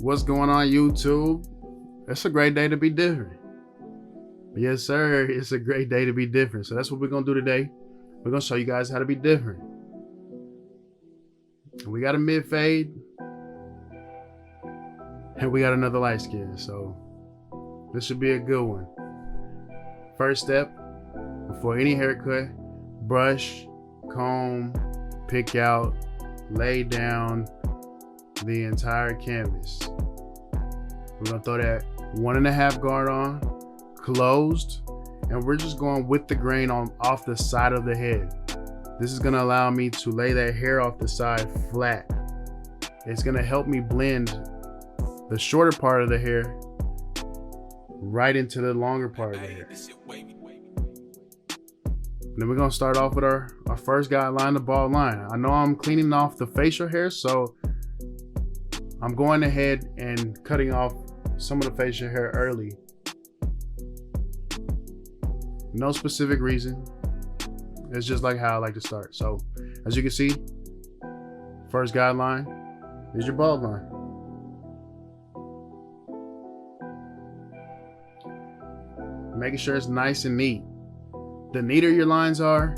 What's going on, YouTube? It's a great day to be different. Yes, sir. It's a great day to be different. So that's what we're going to do today. We're going to show you guys how to be different. We got a mid fade. And we got another light skin. So this should be a good one. First step, before any haircut, brush, comb, pick out, lay down the entire canvas. We're gonna throw that 1.5 guard on, closed, and we're just going with the grain on off the side of the head. This is gonna allow me to lay that hair off the side flat. It's gonna help me blend the shorter part of the hair right into the longer part of the hair. Then we're gonna start off with our first guideline, the bald line. I know I'm cleaning off the facial hair, so I'm going ahead and cutting off some of the facial hair early. No specific reason. It's just like how I like to start. So as you can see, first guideline is your bald line. Making sure it's nice and neat. The neater your lines are,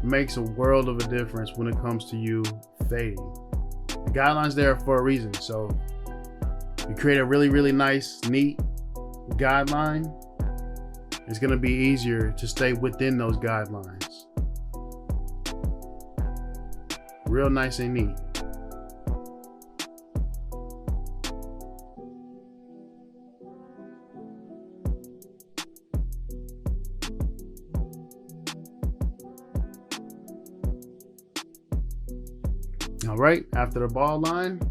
makes a world of a difference when it comes to you fading. The guidelines there for a reason. So you create a really nice, neat guideline. It's gonna be easier to stay within those guidelines. Real nice and neat. All right, after the bald line,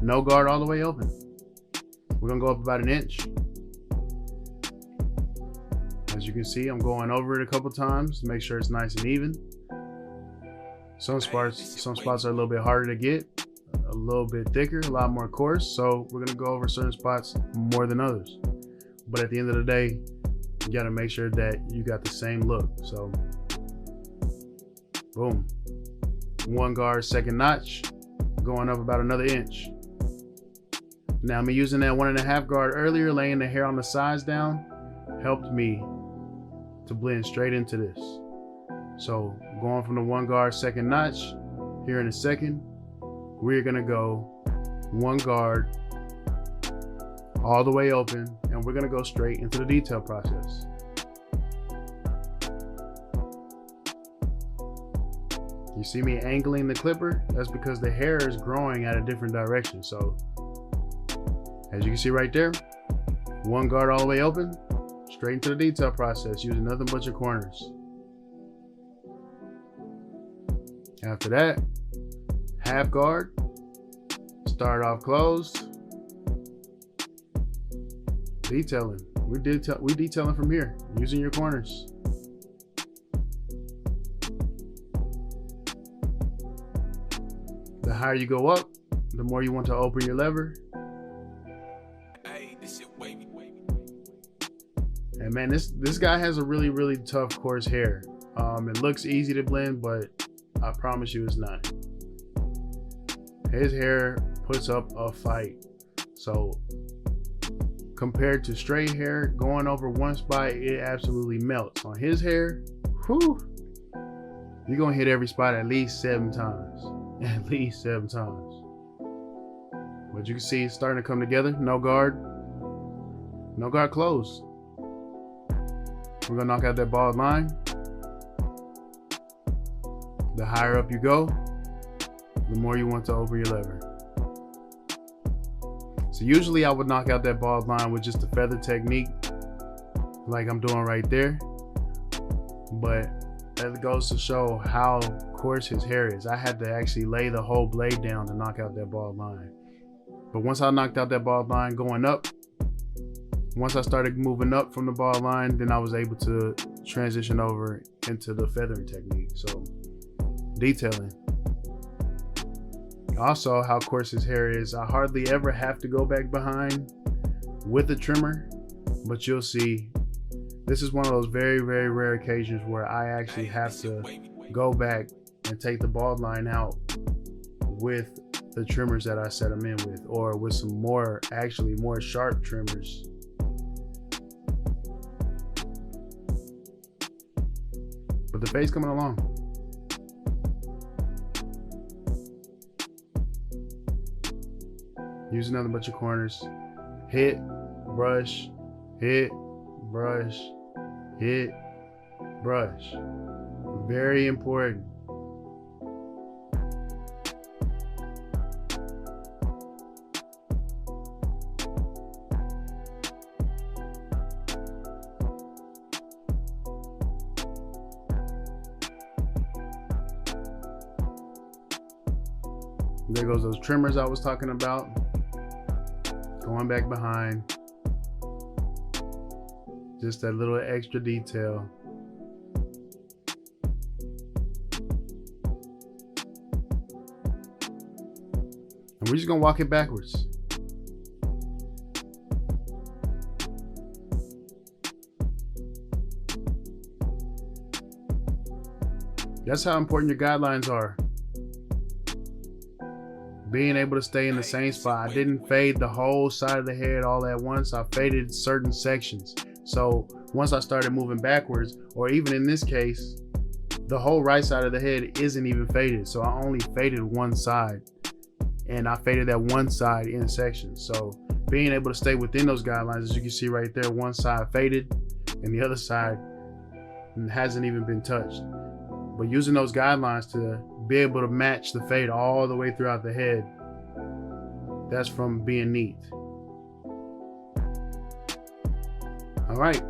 no guard all the way open. We're gonna go up about 1 inch. As you can see, I'm going over it a couple times to make sure it's nice and even. Some spots are a little bit harder to get, a little bit thicker, a lot more coarse. So we're gonna go over certain spots more than others. But at the end of the day, you gotta make sure that you got the same look. So, boom. 1 guard, second notch, going up about another inch. Now me using that 1.5 guard earlier, laying the hair on the sides down, helped me to blend straight into this. So going from the 1 guard, second notch, here in a second, we're gonna go 1 guard all the way open, and we're gonna go straight into the detail process. You see me angling the clipper? That's because the hair is growing at a different direction. So as you can see right there, 1 guard all the way open, straight into the detail process using nothing but your corners. After that, half guard, start off closed, detailing. We detailing from here using your corners. The higher you go up, the more you want to open your lever. And man, this guy has a really tough, coarse hair. It looks easy to blend, but I promise you it's not. His hair puts up a fight. So compared to straight hair, going over one spot, it absolutely melts. On his hair, whew, you're gonna hit every spot at least 7 times. At least 7 times. But you can see it's starting to come together. No guard closed. We're gonna knock out that bald line. The higher up you go, the more you want to open your lever. So usually I would knock out that bald line with just the feather technique, like I'm doing right there. But that goes to show how coarse his hair is. I had to actually lay the whole blade down to knock out that bald line. But once I knocked out that bald line going up, once I started moving up from the bald line, then I was able to transition over into the feathering technique. So detailing. Also, how coarse his hair is. I hardly ever have to go back behind with a trimmer, but you'll see this is one of those very rare occasions where I actually have to go back and take the bald line out with the trimmers that I set them in with, or with some more, actually more sharp trimmers. But the fade's coming along. Use another bunch of corners. Hit, brush, hit, brush, hit, brush. Very important. There goes those trimmers I was talking about. Going back behind. Just that little extra detail. And we're just gonna walk it backwards. That's how important your guidelines are. Being able to stay in the same spot. I didn't fade the whole side of the head all at once. I faded certain sections. So once I started moving backwards, or even in this case, the whole right side of the head isn't even faded. So I only faded one side, and I faded that one side in sections. So being able to stay within those guidelines, as you can see right there, one side faded and the other side hasn't even been touched. But using those guidelines to be able to match the fade all the way throughout the head, that's from being neat. All right,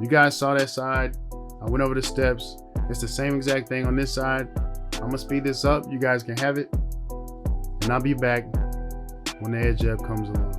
you guys saw that side. I went over the steps. It's the same exact thing on this side. I'm gonna speed this up. You guys can have it, and I'll be back when the edge up comes along.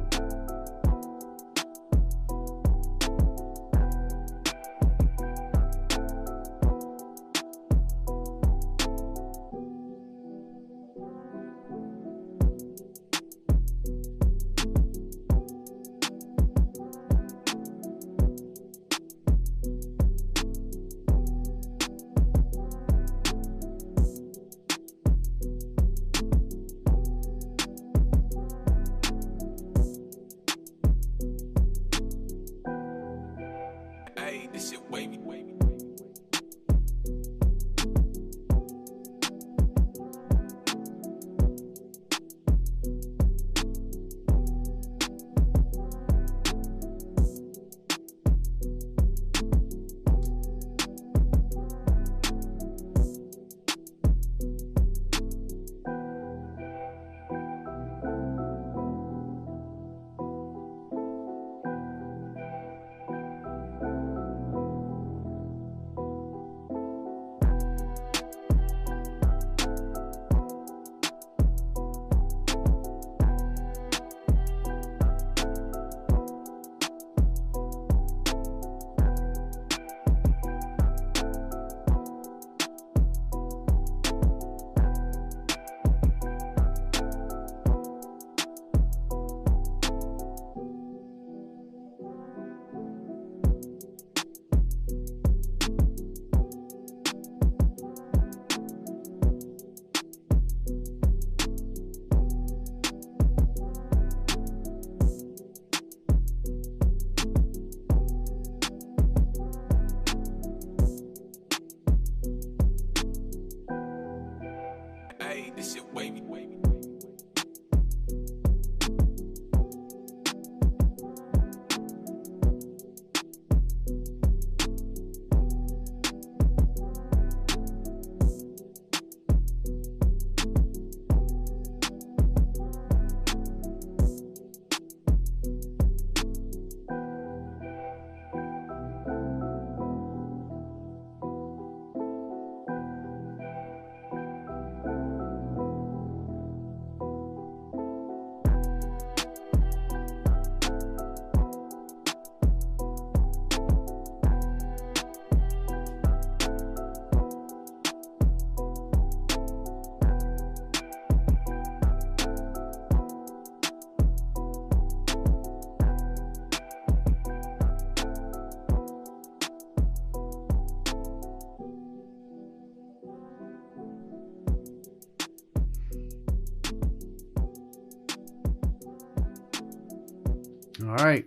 All right.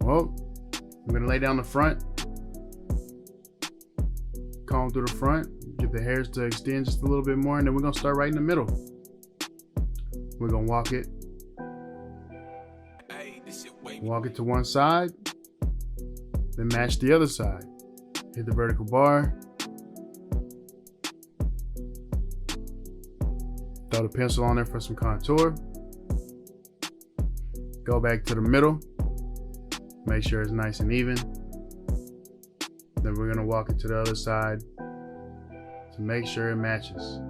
Well, I'm gonna lay down the front, comb through the front, get the hairs to extend just a little bit more, and then we're gonna start right in the middle. We're gonna walk it to one side, then match the other side. Hit the vertical bar, throw the pencil on there for some contour, go back to the middle, make sure it's nice and even. Then we're gonna walk it to the other side to make sure it matches.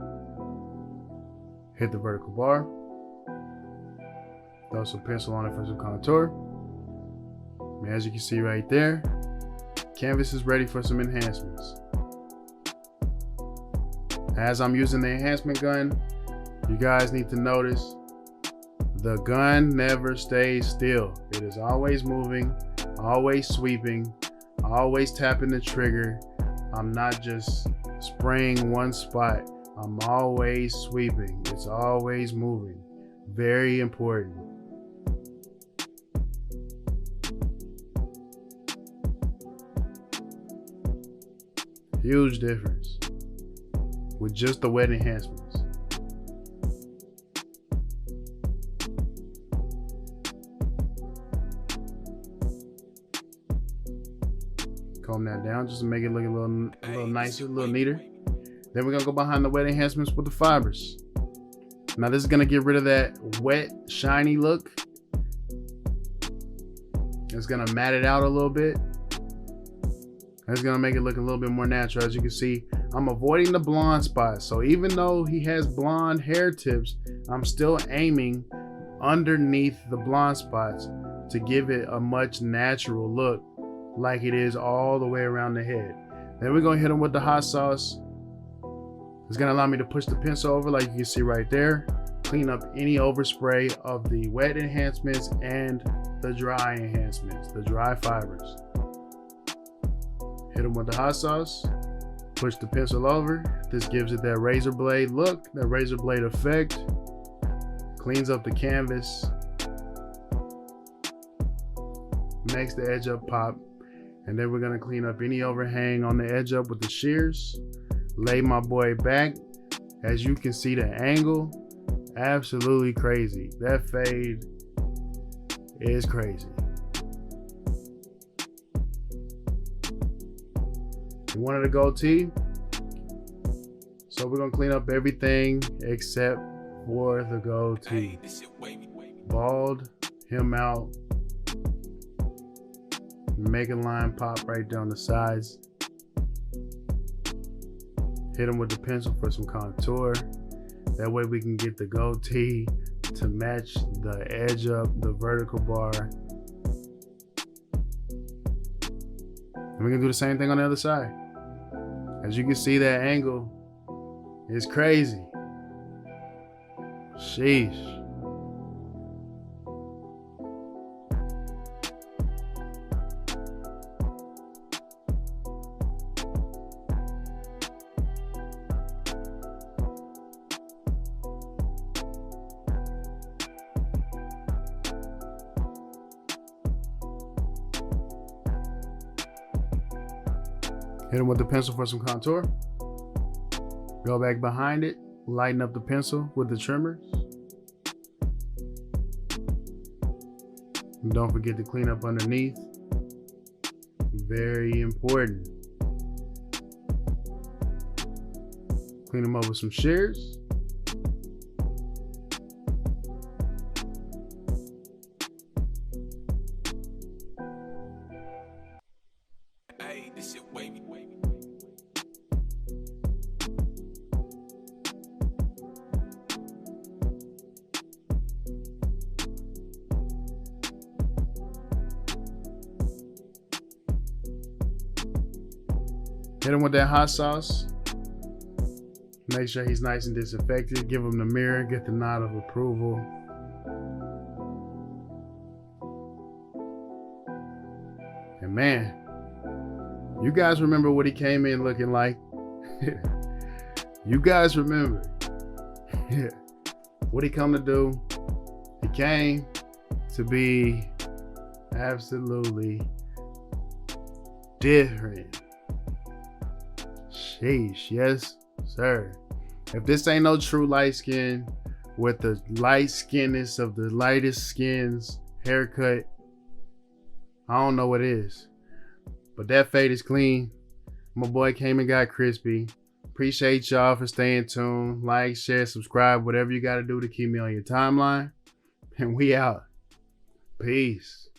Hit the vertical bar, throw some pencil on it for some contour. And as you can see right there, canvas is ready for some enhancements. As I'm using the enhancement gun, you guys need to notice the gun never stays still. It is always moving, always sweeping, always tapping the trigger. I'm not just spraying one spot. I'm always sweeping. It's always moving. Very important. Huge difference with just the wet enhancements. Comb that down just to make it look a little nicer, a little neater. Then we're gonna go behind the wet enhancements with the fibers. Now this is gonna get rid of that wet, shiny look. It's gonna mat it out a little bit. It's gonna make it look a little bit more natural. As you can see, I'm avoiding the blonde spots. So even though he has blonde hair tips, I'm still aiming underneath the blonde spots to give it a much natural look, like it is all the way around the head. Then we're gonna hit him with the hot sauce. It's gonna allow me to push the pencil over, like you can see right there, clean up any overspray of the wet enhancements and the dry enhancements, the dry fibers. Hit them with the hot sauce, push the pencil over. This gives it that razor blade look, that razor blade effect. Cleans up the canvas, makes the edge up pop. And then we're gonna clean up any overhang on the edge up with the shears. Lay my boy back. As you can see, the angle, absolutely crazy. That fade is crazy. We wanted a goatee, so we're gonna clean up everything except for the goatee. Bald him out, make a line pop right down the sides. Hit him with the pencil for some contour. That way we can get the goatee to match the edge up, the vertical bar. And we're gonna do the same thing on the other side. As you can see, that angle is crazy. Sheesh. Hit him with the pencil for some contour. Go back behind it, lighten up the pencil with the trimmers. And don't forget to clean up underneath. Very important. Clean them up with some shears. Hit him with that hot sauce. Make sure he's nice and disinfected. Give him the mirror, get the nod of approval. And man, you guys remember what he came in looking like? You guys remember what he come to do? He came, to be absolutely different. Sheesh, yes, sir. If this ain't no true light skin with the light skinness of the lightest skins haircut, I don't know what is. But that fade is clean. My boy came and got crispy. Appreciate y'all for staying tuned. Like, share, subscribe, whatever you got to do to keep me on your timeline. And we out. Peace.